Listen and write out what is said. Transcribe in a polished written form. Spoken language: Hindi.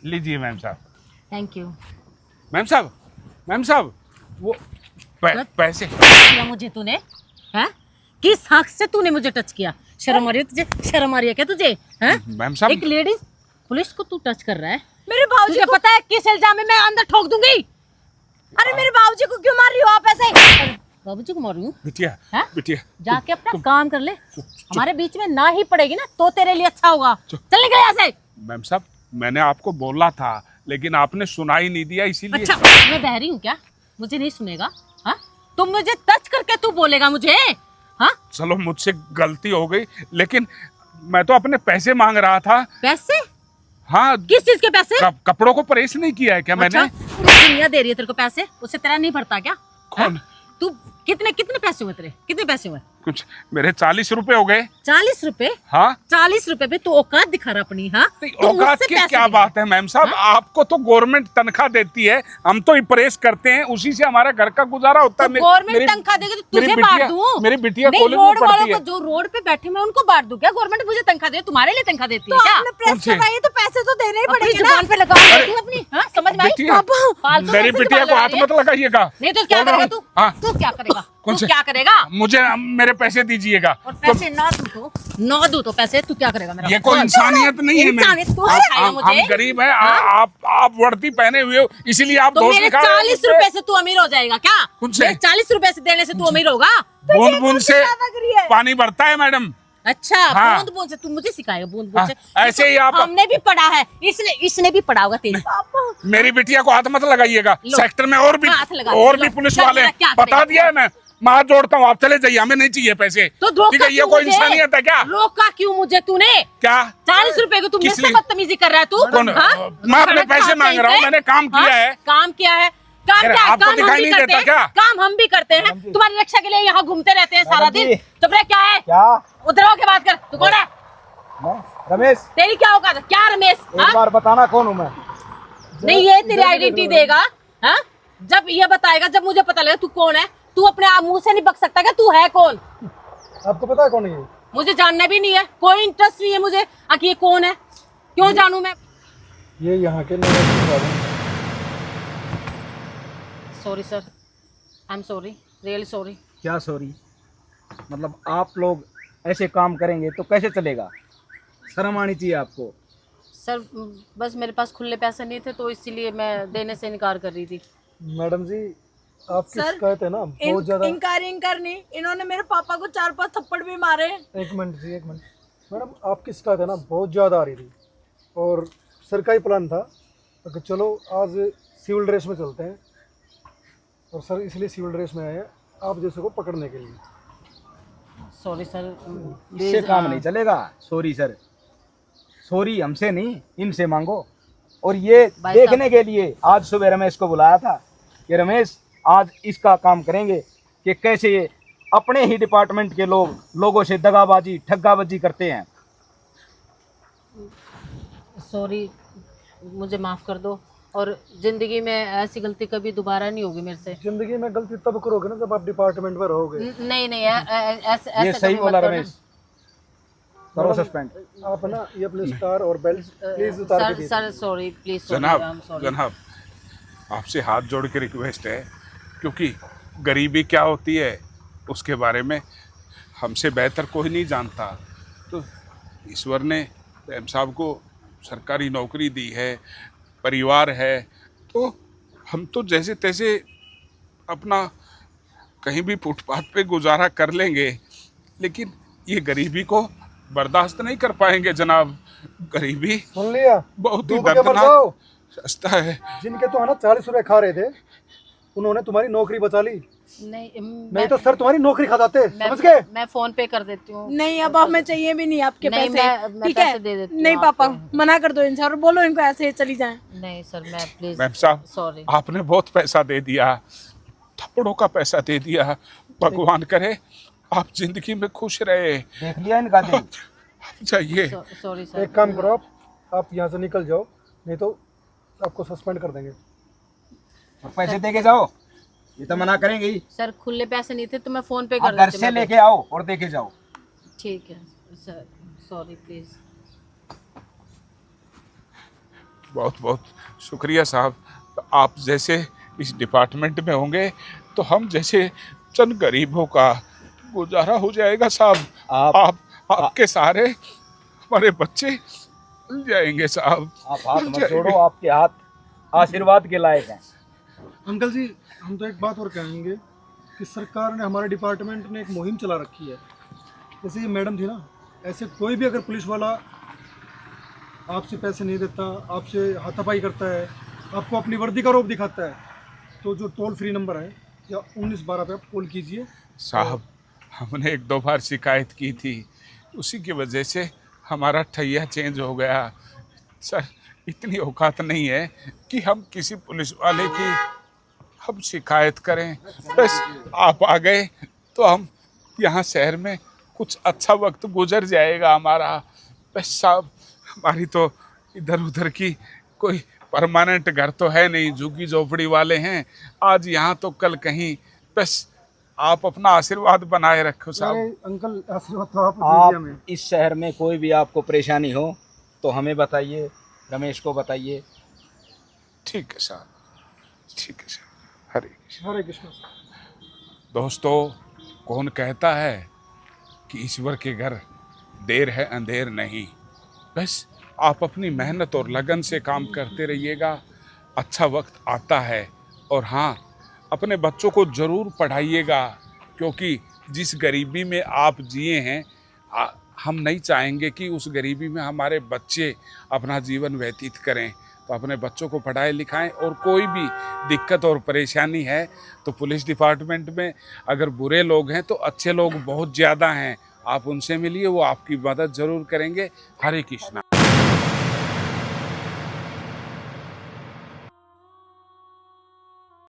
लीजिए मैम साहब। Thank you. मैम साहब वो पैसे। किया मुझे तूने? हैं? किस हक से तूने मुझे टच किया? शर्म आ रही है तुझे? शर्म आ रही है क्या तुझे? हैं? मैम साहब एक लेडीज पुलिस को तू टच कर रहा है? मेरे भाऊजी तुझे को पता है किस इल्जाम में मैं अंदर ठोक दूंगी? अरे मेरे भाऊजी को क्यों मार रही हो आप ऐसे? बाबूजी को मारूं? बिटिया हैं? बिटिया जाके अपना काम कर ले। हमारे बीच में ना ही पड़ेगी ना तो तेरे लिए अच्छा होगा। चल निकल यहाँ से। मैम साहब मैंने आपको बोला था लेकिन आपने सुना ही नहीं दिया इसीलिए। अच्छा मैं बहरी हूँ क्या? मुझे नहीं सुनेगा? हाँ तुम मुझे टच करके तू बोलेगा मुझे? हाँ चलो मुझसे गलती हो गई लेकिन मैं तो अपने पैसे मांग रहा था। पैसे? हाँ किस चीज के पैसे? कपड़ों को प्रेस नहीं किया है क्या मैंने? अच्छा दुनिया दे रही है तेरे को पैसे, उससे तेरा नहीं भरता क्या? कौन? हाँ? तू कितने कितने पैसे हुए तेरे? कितने पैसे हुए? कुछ मेरे 40 रुपए हो गए। 40 रुपए? हाँ 40 रुपए पे तू औकात दिखा रहा अपनी? हाँ औकात की क्या बात है मैम साहब? आपको तो गवर्नमेंट तनख्वाह देती है, हम तो प्रेस करते हैं, उसी से हमारा घर का गुजारा होता है। गवर्नमेंट तनख्वाह देगी तो तुझे बांट दूं? मेरी बिटिया नहीं, कॉलेज में रोड पढ़ती वालों है। को जो रोड पे बैठे मैं उनको बांट दूं क्या? गवर्नमेंट मुझे तनख्वाह दे, तुम्हारे लिए तनख्वाह देती है क्या? आपने प्रेस करवाई है तो पैसे तो देने ही अपनी पड़ेंगे ना। जुबान पे लगा तू अपनी। हाँ समझ में आई? बिटिया, फालतू मेरी में बिटिया को जुबान हाथ लगा मत रही है। लगाइएगा। नहीं तो क्या करेगा तू? हाँ। तू क्या करेगा? कौन तू से? क्या करेगा? मुझे मेरे पैसे दीजिएगा। और पैसे ना दूं तो पैसे तू क्या करेगा मेरा? ये कोई इंसानियत नहीं है। इंसानियत तू सिखाएगा मुझे? हम गरीब हैं, आप वर्दी पहने हुए हो इसीलिए आप तो दोस्त मेरे दिखा 40 रुपए से तू अमीर हो जाएगा क्या? कौन से? मेरे 40 रुपए से देने से तू अमीर होगा? बूंद बूंद से लग रही है। पानी बढ़ता है मैडम। अच्छा हाँ। बूंद बूंद से तू मुझे सिखाएगा? बूंद बूंद से ऐसे ही आप हमने भी पढ़ा है, इसने भी पढ़ा होगा तेरे। मेरी बिटिया को हाथ मत लगाइएगा। लो। सेक्टर में और हाथ लगा भी लो। पुलिस चल, वाले मेरा क्या बता करेगा? दिया है मैं। हाथ जोड़ता हूँ, आप चले जाइए, हमें नहीं चाहिए पैसे। तो रोका ठीक है, ये क्यों कोई मुझे? इंसानियत है क्या? रोका क्यों मुझे तूने? क्या 40 रुपए को तू किस मुझसे लिए? बदतमीजी कर रहा है तू? कौन? हाँ? मैं अपने सड़क पैसे पार मांग कहीं रहा हूँ, पे? मैंने काम हाँ? किया है। काम किया है? काम अरे, क्या है? आपको काम दिखाई हम भी नहीं करते देता हैं। क्या? काम हम भी करते हैं। तुम्हारी रक्षा के लिए यहाँ घूमते रहते हैं सारा दिन। चुप रह। क्या है? क्या? उधर होके बात कर। तू कौन है? मैं रमेश। तेरी क्या औकात है? क्या रमेश? एक हाँ? बार बताना कौन हूँ मैं? नहीं ये तेरी आइडेंटिटी देगा। हाँ? जब ये बताएगा, जब मुझे पता लगेगा तू कौन है। तू अपने आप मुंह से नहीं बक सकता क्या? तू है कौन? आपको पता है कौन है ये? मुझे जानना भी नहीं है, कोई इंटरेस्ट नहीं है मुझे कि ये कौन है। क्यों जानूं मैं? ये यहाँ के नए। Sorry sir, I am sorry, really sorry. क्या सॉरी? मतलब आप लोग ऐसे काम करेंगे तो कैसे चलेगा? शर्म आनी चाहिए आपको। सर बस मेरे पास खुले पैसे नहीं थे तो इसीलिए मैं देने से इनकार कर रही थी। मैडम जी आपकी सर, शिकायत है ना बहुत ज्यादा। इनकार नहीं, इन्होंने मेरे पापा को 4-5 थप्पड़ भी मारे। एक मिनट जी, एक मिनट। मैडम आपकी शिकायत है ना बहुत ज़्यादा आ रही थी और सर का ही प्लान था कि चलो आज सिविल ड्रेस में चलते हैं और सर इसलिए सिविल ड्रेस में आए हैं आप जैसे को पकड़ने के लिए। सॉरी सर, इससे काम नहीं चलेगा। सॉरी सर, सॉरी हमसे नहीं इनसे मांगो। और ये भाई देखने के लिए आज सुबह रमेश को बुलाया था कि रमेश आज इसका काम करेंगे कि कैसे ये अपने ही डिपार्टमेंट के लोगों से दगाबाजी ठग्गाबाजी करते हैं। सॉरी, मुझे माफ़ कर दो और ज़िंदगी में ऐसी गलती कभी दोबारा नहीं होगी मेरे से। जिंदगी में गलती तब करोगे ना जब आप डिपार्टमेंट में रहोगे। नहीं ऐसे ये सही कभी बोला मत करो ना। रमेश। करो सस्पेंड। आप ना ये अपने स्टार और बेल्ट प्लीज उतार के सर दीजिए। Sir sorry please. जनाब आपसे हाथ जोड़ के रिक्वेस्ट है, क्योंकि गरीबी क्या होती है उसके बारे में हमसे बेहतर कोई नहीं जानता। तो ईश्वर ने एम साहब को सरकारी नौकरी दी है, परिवार है, तो हम तो जैसे तैसे अपना कहीं भी फुटपाथ पे गुजारा कर लेंगे, लेकिन ये गरीबी को बर्दाश्त नहीं कर पाएंगे जनाब। गरीबी सुन लिया? बहुत ही डूब के मर दर्दनाक जाओ। रास्ता है। जिनके तो है ना 40 रुपए खा रहे थे उन्होंने तुम्हारी नौकरी बचा ली। नहीं तो सर तुम्हारी नौकरी खा जाते। समझ गए? मैं फोन पे कर देती हूँ। नहीं अब हमें चाहिए भी नहीं आपके नहीं, पैसे। मैं ठीक है? पैसे दे देती हूँ नहीं आपको। पापा मना कर दो इनसे और बोलो इनको ऐसे ही चली जाएं। नहीं सर, मैं प्लीज। मैम साहब सॉरी। आपने बहुत पैसा दे दिया, थप्पड़ों का पैसा दे दिया। भगवान करे आप जिंदगी में खुश रहे। देख लिया इनका दिन। जाइए। Sorry sir. एक काम करो आप यहाँ से निकल जाओ, नहीं तो आपको सस्पेंड कर देंगे। और पैसे दे के जाओ, ये तो मना करेंगे ही। सर खुले पैसे नहीं थे तो मैं फोन पे आप कर घर देती से हूँ। लेके आओ और दे के जाओ। ठीक है सर, सॉरी प्लीज। बहुत बहुत शुक्रिया साहब। आप जैसे इस डिपार्टमेंट में होंगे तो हम जैसे चंद गरीबों का गुजारा हो जाएगा साहब। आप आपके सहारे हमारे बच्चे मिल जाएंगे साहब। आप हाथ मिल मत जाएंगे। जोड़ो, आपके हाथ आशीर्वाद के लायक हैं। अंकल जी, हम तो एक बात और कहेंगे कि सरकार ने, हमारे डिपार्टमेंट ने एक मुहिम चला रखी है। जैसे ये मैडम थी ना, ऐसे कोई भी अगर पुलिस वाला आपसे पैसे नहीं देता, आपसे हाथापाई करता है, आपको अपनी वर्दी का रौब दिखाता है, तो जो टोल फ्री नंबर है या 1912 पे आप कॉल कीजिए। साहब हमने 1-2 बार शिकायत की थी, उसी की वजह से हमारा ठैया चेंज हो गया। सर इतनी औकात नहीं है कि हम किसी पुलिस वाले की हम शिकायत करें। बस आप आ गए तो हम यहाँ शहर में कुछ अच्छा वक्त गुजर जाएगा हमारा। बस साहब हमारी तो इधर उधर की कोई परमानेंट घर तो है नहीं, झुग्गी झोपड़ी वाले हैं, आज यहाँ तो कल कहीं। बस आप अपना आशीर्वाद बनाए रखो अरे साहब। अंकल, आशीर्वाद तो आप दीजिए हमें। आप इस शहर में कोई भी आपको परेशानी हो तो हमें बताइए, रमेश को बताइए। ठीक है साहब, ठीक है साहब। हरे कृष्ण। हरे कृष्ण। दोस्तों, कौन कहता है कि ईश्वर के घर देर है अंधेर नहीं। बस आप अपनी मेहनत और लगन से काम करते रहिएगा, अच्छा वक्त आता है। और हाँ, अपने बच्चों को ज़रूर पढ़ाइएगा, क्योंकि जिस गरीबी में आप जिए हैं हम नहीं चाहेंगे कि उस गरीबी में हमारे बच्चे अपना जीवन व्यतीत करें। तो अपने बच्चों को पढ़ाएं लिखाएं, और कोई भी दिक्कत और परेशानी है तो पुलिस डिपार्टमेंट में अगर बुरे लोग हैं तो अच्छे लोग बहुत ज़्यादा हैं, आप उनसे मिलिए, वो आपकी मदद ज़रूर करेंगे। हरे कृष्णा।